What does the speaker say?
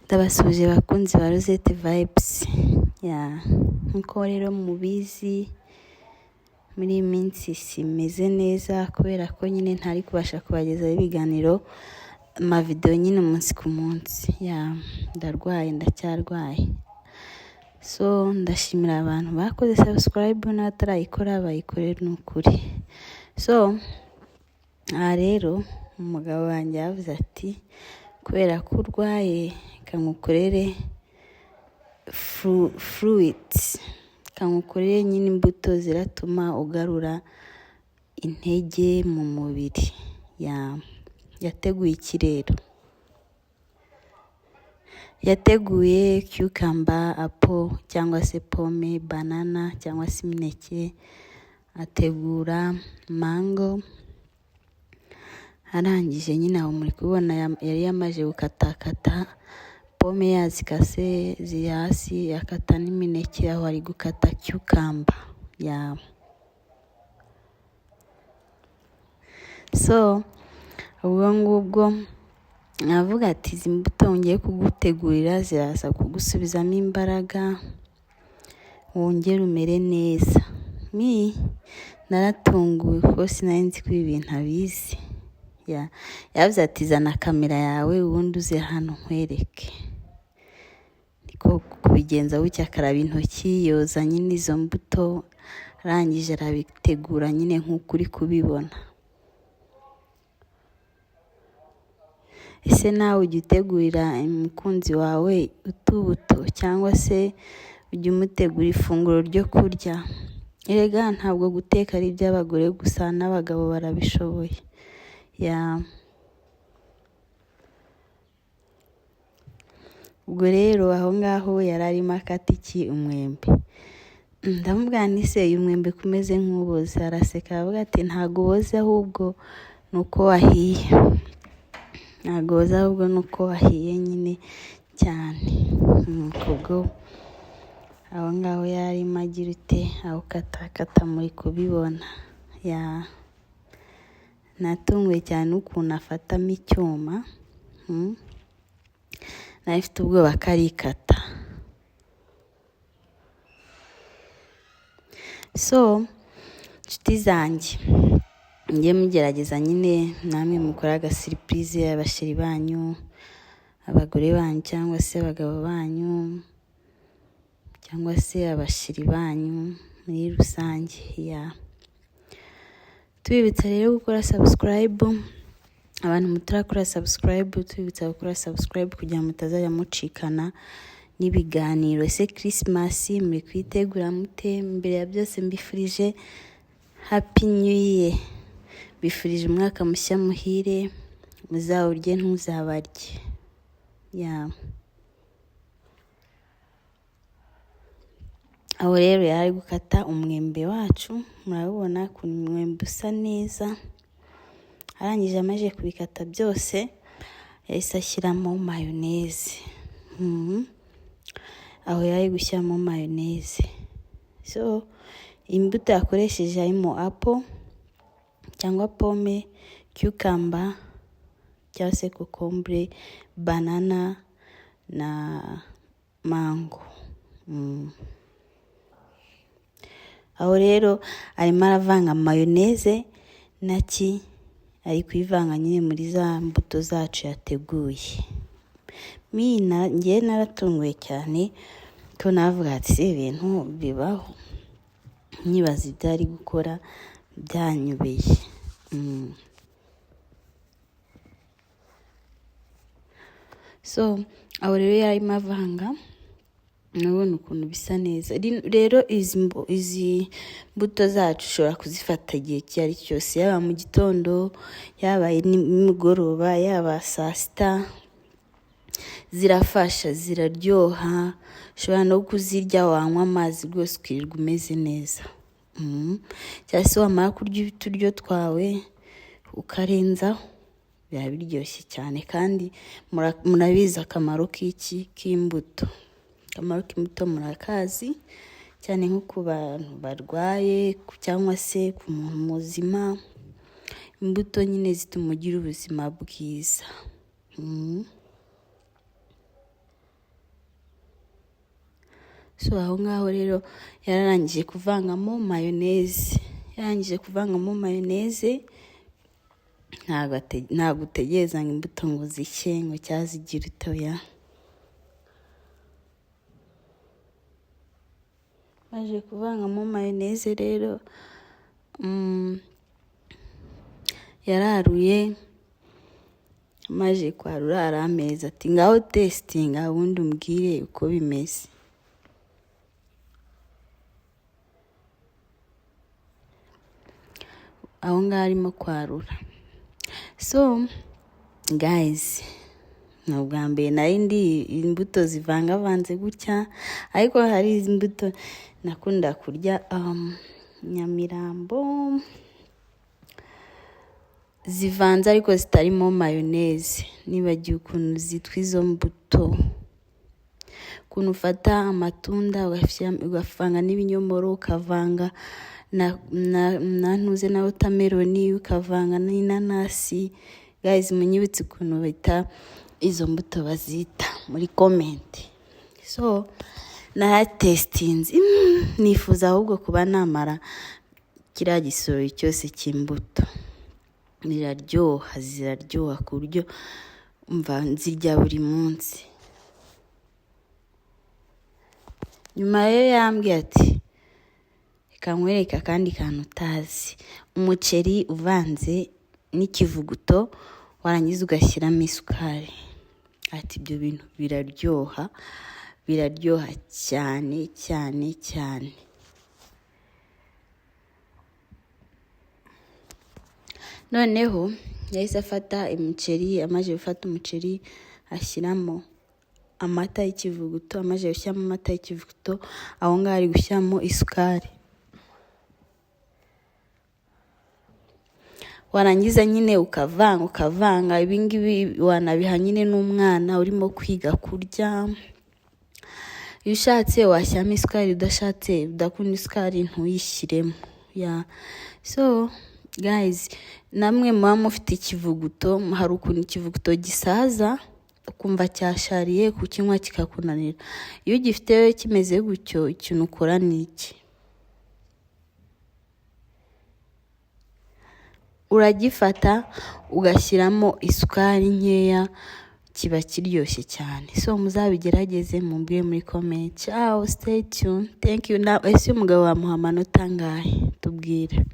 Ndabasuje bakunzi ba Rosette Vibes. Nkuko rero mubizi muri iyi minsi simeze neza kubera ko nyine ntari kubasha kubagezaho ibiganiro amavideo nyine umunsi ku munsi. Ndacyarwaye. So ndashimira abantu bakoze subscribe n'abatarayikora bayikorera n'ukuri. So rero umugabo wanjye yavuze ati kubera ko urwaye kamukorere fruits, kamukorere nyine imbuto ziratuma ugarura intege mu mubiri. Yateguye ikirero, yateguye cucumber, apple cyangwa se pome, banana cyangwa se imineke, ategura mango. Arangije nyine aho muri kubona yari yamaze gukatakata pome yazikase ziri hasi, yakata n'imineke, aho ari gukata cucumber. So ubwo ngubwo navuga ati izi mbuto ngiye kugutegurira ziraza kugusubizamo imbaraga wongere umere neza. Naratunguwe kuko sinari nzi ko ibi bintu abizi. Yavuze ati zana kamera yawe ubundi uze hano nkwereke. Niko kubigenza gutya, akaraba intoki, yoza nyine izo mbuto, arangije arabitegura nyine nk'uko uri kubibona. Ese nawe ujya utegurira umukunzi wawe utubuto cyangwa se ujya umutegura ifunguro ryo kurya? Erega ntabwo guteka ari iby'abagore gusa, n'abagabo barabishoboye. Ubwo rero aho ngaho yari arimo akata umwembe. Ndamubwira nti se uyu mwembe kumeze nk'uboze? Araseka aravuga ati ntago uboze ahubwo nuko wahiye. Ntago uboze ahubwo nuko wahiye nyine cyane. Ubwo aho ngaho yari arimo agira ute awukatakata muri kubibona. Natunguwe cyane n'ukuntu afatamo icyuma. Nari mfite ubwoba ko arikata. So nshuti zanjye, njye mugerageza nyine namwe mukora agasiripurize abasheri banyu, abagore banyu cyangwa se abagabo banyu cyangwa se abasheri banyu muri rusange. Tubibutsa rero gukora subscribe, abantu mutarakora subscribe tubibutsa gukora subscribe kugira ngo mutazajya mucikana n'ibiganiro. Ese Christmas muri kwitegura mute? Mbere ya byose mbifurije happy new year, bifurije umwaka mushya muhire, muzawurye ntuzabarye. Aho rero yari gukata umwembe wacu, murabona ukuntu umwembe usa neza. Arangije amaze kubikata byose yahise ashyiramo mayoneze. Aho yari gushyiramo mayoneze. So imbuto yakoresheje harimo apple cyangwa pome, cucumber cyangwa se concombre, banana na mango. Aho rero arimo aravanga mayoneze ari kuyivanga nyine muri za mbuto zacu yateguye. Njye naratunguwe cyane ko navuga ati si ibintu bibaho, nyibaza ibyo ari gukora byanyubeye. So aho rero yarimo avanga, nabona ukuntu bisa neza. Rero izi mbuto zacu ushobora kuzifata igihe icyo ari cyose, yaba mu gitondo, yaba nimugoroba, yaba saa sita. Zirafasha, ziraryoha, ushobora no kuzirya wanywa amazi rwose ukirirwa umeze neza. Cyangwa se wamara kurya uturyo twawe ukarenzaho, biba biryoshye cyane. Kandi murabizi akamaro k'imbuto. Akamaro k'imbuto murakazi cyane nko ku bantu barwaye cyangwa se ku muntu muzima. Imbuto nyine zituma ugira ubuzima bwiza. so aho ngaho rero yararangije kuvangamo mayoneze. Ntabwo utegereza ngo imbuto ngo zishye ngo cyangwa zigire utoya. Maze kuvangamo mayoneze rero yararuye, maze kwarura arameza ati ngaho testinga ubundi umbwire uko bimeze. Aho ngaho arimo kwarura. So guys, ni ubwa mbere nari ndi imbuto zivangavanze gutya, ariko hari imbuto nakunda kurya Nyamirambo zivanze ariko zitarimo mayoneze. Nibagiwe ukuntu zitwa izo mbuto, ukuntu ufata amatunda ugavanga n'ibinyomoro, ukavanga na ntuze na watermelon, ukavanga n'inanasi. Guys, munyibutse ukuntu bita izo mbuto bazita muri comment. So naratestinze, nifuza ahubwo kuba namara kiriya gisorori cyose cy'imbuto. Ziraryoha ku buryo umva nzirya buri munsi. Nyuma rero yambwiye ati reka nkwereke akandi kantu utazi, umuceri uvanze n'ikivuguto warangiza ugashyiramo isukari. Ati ibyo bintu biraryoha cyane cyane cyane. Noneho yahise afata umuceri, amaze gufata umuceri ashyiramo amata y'ikivuguto, amaze gushyiramo amata y'ikivuguto, aho ngaho ari gushyiramo isukari. Warangiza nyine ukavanga. Ibingibi wanabiha nyine n'umwana urimo kwiga kurya. Iyo ushatse washyiramo isukari, udakunda isukari ntuyishyiremo. So guys, namwe muba mufite ikivuguto, hari ukuntu ikivuguto gisaza ukumva cyashariye kukinywa kikakunanira. Iyo ugifite kimeze gutyo, ikintu ukora ni iki? Uragifata ugashyiramo isukari nkeya, kiba kiryoshye cyane. So muzabigerageze mumbwire muri comment. Ciao, stay tuned. Thank you. Ese umugabo wamuha amanota angahe? Tubwire.